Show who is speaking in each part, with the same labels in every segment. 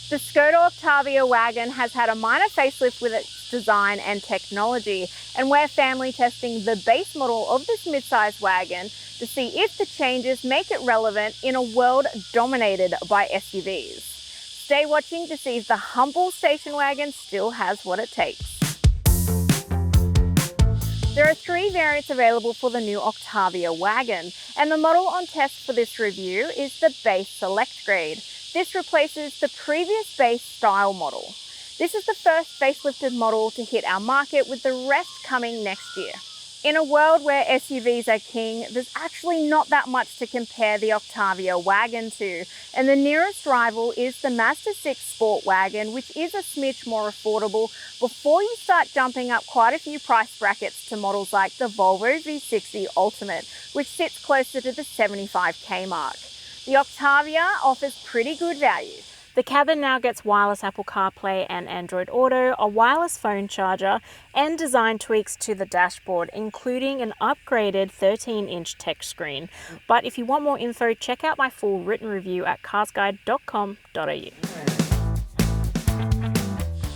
Speaker 1: The Skoda Octavia wagon has had a minor facelift with its design and technology, and we're family testing the base model of this midsize wagon to see if the changes make it relevant in a world dominated by SUVs. Stay watching to see if the humble station wagon still has what it takes. There are 3 variants available for the new Octavia wagon, and the model on test for this review is the base Select grade. This replaces the previous base style model. This is the first facelifted model to hit our market, with the rest coming next year. In a world where SUVs are king, there's actually not that much to compare the Octavia wagon to, and the nearest rival is the Mazda6 Sport wagon, which is a smidge more affordable before you start jumping up quite a few price brackets to models like the Volvo V60 Ultimate, which sits closer to the 75k mark. The Octavia offers pretty good value. The cabin now gets wireless Apple CarPlay and Android Auto, a wireless phone charger, and design tweaks to the dashboard, including an upgraded 13-inch tech screen. But if you want more info, check out my full written review at carsguide.com.au.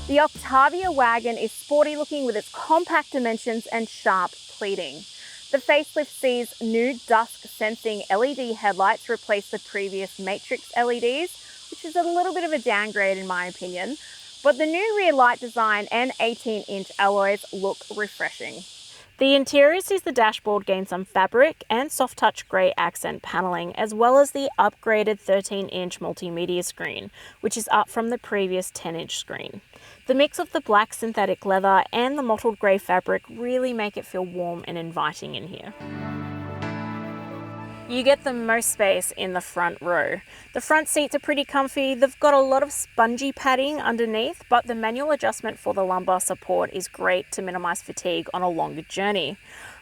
Speaker 1: The Octavia wagon is sporty looking with its compact dimensions and sharp pleating. The facelift sees new dusk sensing LED headlights replace the previous matrix LEDs, which is a little bit of a downgrade in my opinion, but the new rear light design and 18-inch alloys look refreshing. The interior sees the dashboard gain some fabric and soft touch grey accent paneling, as well as the upgraded 13-inch multimedia screen, which is up from the previous 10-inch screen. The mix of the black synthetic leather and the mottled grey fabric really make it feel warm and inviting in here. You get the most space in the front row. The front seats are pretty comfy. They've got a lot of spongy padding underneath, but the manual adjustment for the lumbar support is great to minimize fatigue on a longer journey.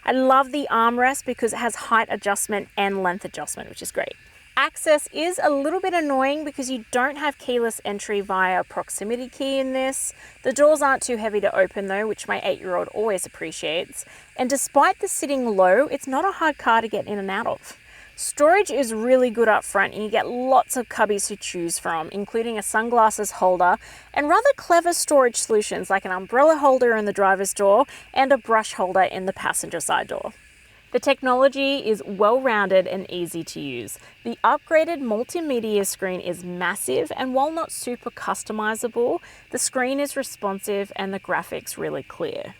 Speaker 1: I love the armrest because it has height adjustment and length adjustment, which is great. Access is a little bit annoying because you don't have keyless entry via proximity key in this. The doors aren't too heavy to open though, which my 8-year-old always appreciates. And despite the sitting low, it's not a hard car to get in and out of. Storage is really good up front, and you get lots of cubbies to choose from, including a sunglasses holder and rather clever storage solutions like an umbrella holder in the driver's door and a brush holder in the passenger side door. The technology is well-rounded and easy to use. The upgraded multimedia screen is massive, and while not super customizable, the screen is responsive and the graphics really clear.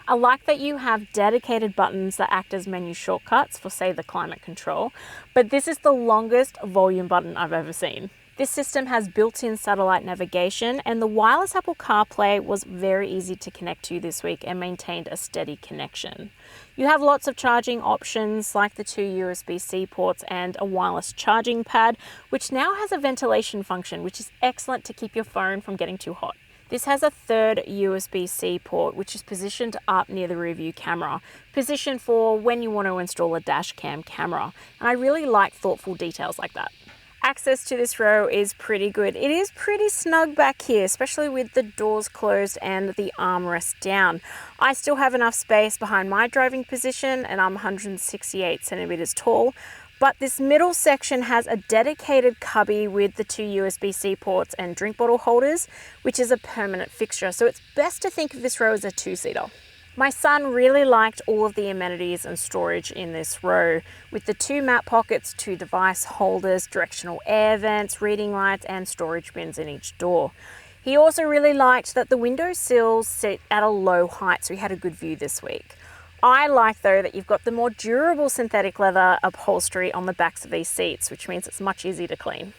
Speaker 1: I like that you have dedicated buttons that act as menu shortcuts for, say, the climate control, but this is the longest volume button I've ever seen. This system has built-in satellite navigation, and the wireless Apple CarPlay was very easy to connect to this week and maintained a steady connection. You have lots of charging options like the 2 USB-C ports and a wireless charging pad, which now has a ventilation function, which is excellent to keep your phone from getting too hot. This has a 3rd USB-C port, which is positioned up near the rear view camera, positioned for when you want to install a dash cam camera. And I really like thoughtful details like that. Access to this row is pretty good. It is pretty snug back here, especially with the doors closed and the armrest down. I still have enough space behind my driving position, and I'm 168 centimeters tall. But this middle section has a dedicated cubby with the 2 USB-C ports and drink bottle holders, which is a permanent fixture. So it's best to think of this row as a 2-seater. My son really liked all of the amenities and storage in this row, with the 2 map pockets, 2 device holders, directional air vents, reading lights, and storage bins in each door. He also really liked that the window sills sit at a low height, so he had a good view this week. I like though that you've got the more durable synthetic leather upholstery on the backs of these seats, which means it's much easier to clean.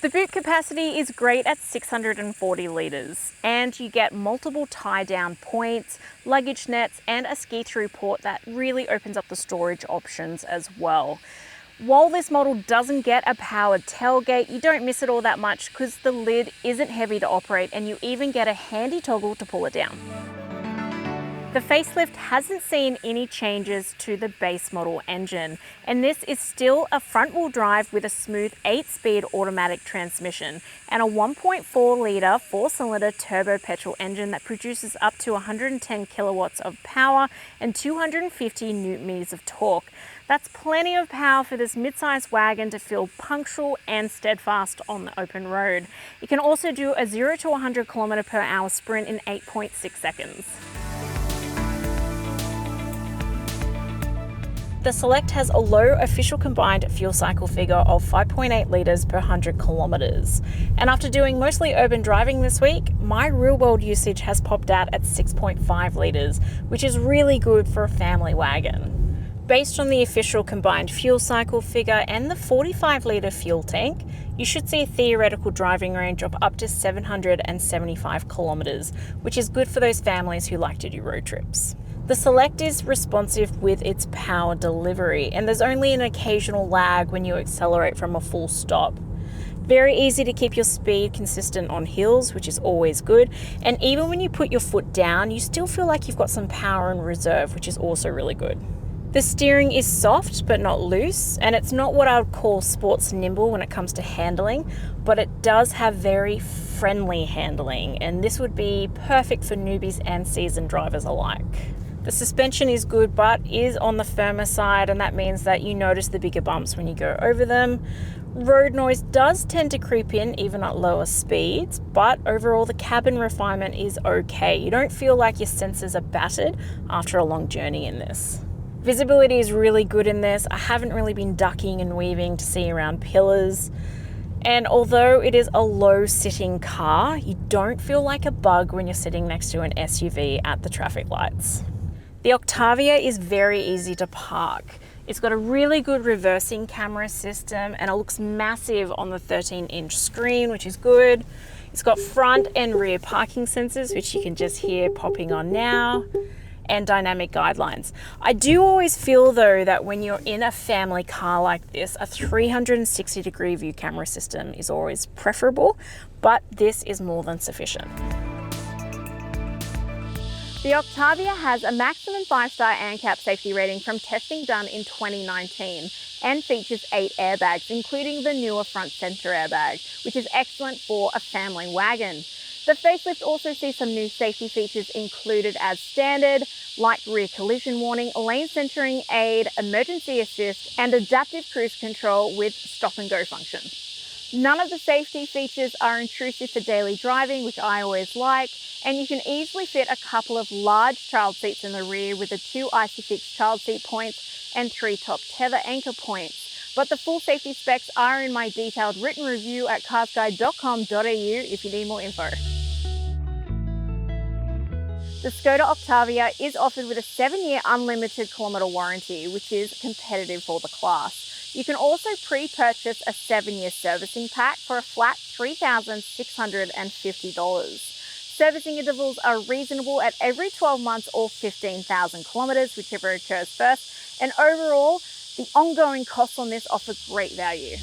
Speaker 1: The boot capacity is great at 640 litres, and you get multiple tie-down points, luggage nets, and a ski-through port that really opens up the storage options as well. While this model doesn't get a powered tailgate, you don't miss it all that much because the lid isn't heavy to operate, and you even get a handy toggle to pull it down. The facelift hasn't seen any changes to the base model engine, and this is still a front-wheel drive with a smooth 8-speed automatic transmission and a 1.4 litre 4-cylinder turbo-petrol engine that produces up to 110 kilowatts of power and 250 newton-meters of torque. That's plenty of power for this mid-sized wagon to feel punctual and steadfast on the open road. It can also do a 0 to 100 km/h sprint in 8.6 seconds. The Select has a low official combined fuel cycle figure of 5.8 litres per 100 kilometres. And after doing mostly urban driving this week, my real world usage has popped out at 6.5 litres, which is really good for a family wagon. Based on the official combined fuel cycle figure and the 45 litre fuel tank, you should see a theoretical driving range of up to 775 kilometres, which is good for those families who like to do road trips. The Select is responsive with its power delivery, and there's only an occasional lag when you accelerate from a full stop. Very easy to keep your speed consistent on hills, which is always good, and even when you put your foot down, you still feel like you've got some power in reserve, which is also really good. The steering is soft but not loose, and it's not what I would call sports nimble when it comes to handling, but it does have very friendly handling, and this would be perfect for newbies and seasoned drivers alike. The suspension is good but is on the firmer side, and that means that you notice the bigger bumps when you go over them. Road noise does tend to creep in even at lower speeds, but overall the cabin refinement is okay. You don't feel like your sensors are battered after a long journey in this. Visibility is really good in this. I haven't really been ducking and weaving to see around pillars. And although it is a low sitting car, you don't feel like a bug when you're sitting next to an SUV at the traffic lights. The Octavia is very easy to park. It's got a really good reversing camera system and it looks massive on the 13-inch screen, which is good. It's got front and rear parking sensors, which you can just hear popping on now, and dynamic guidelines. I do always feel though that when you're in a family car like this, a 360-degree view camera system is always preferable, but this is more than sufficient. The Octavia has a maximum 5-star ANCAP safety rating from testing done in 2019 and features 8 airbags, including the newer front center airbag, which is excellent for a family wagon. The facelift also sees some new safety features included as standard, like rear collision warning, lane centering aid, emergency assist, and adaptive cruise control with stop and go function. None of the safety features are intrusive for daily driving, which I always like, and you can easily fit a couple of large child seats in the rear with the 2 ISOFIX child seat points and 3 top tether anchor points. But the full safety specs are in my detailed written review at carsguide.com.au if you need more info. The Skoda Octavia is offered with a 7-year unlimited kilometre warranty, which is competitive for the class. You can also pre-purchase a 7-year servicing pack for a flat $3,650. Servicing intervals are reasonable at every 12 months or 15,000 kilometres, whichever occurs first. And overall, the ongoing costs on this offer great value.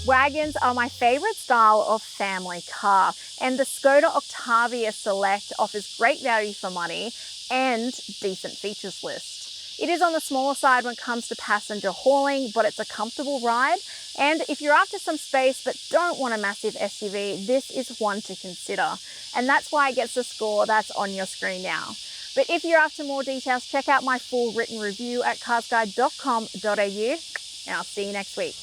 Speaker 1: Wagons are my favourite style of family car, and the Skoda Octavia Select offers great value for money and decent features list. It is on the smaller side when it comes to passenger hauling, but it's a comfortable ride. And if you're after some space but don't want a massive SUV, this is one to consider. And that's why it gets the score that's on your screen now. But if you're after more details, check out my full written review at carsguide.com.au, and I'll see you next week.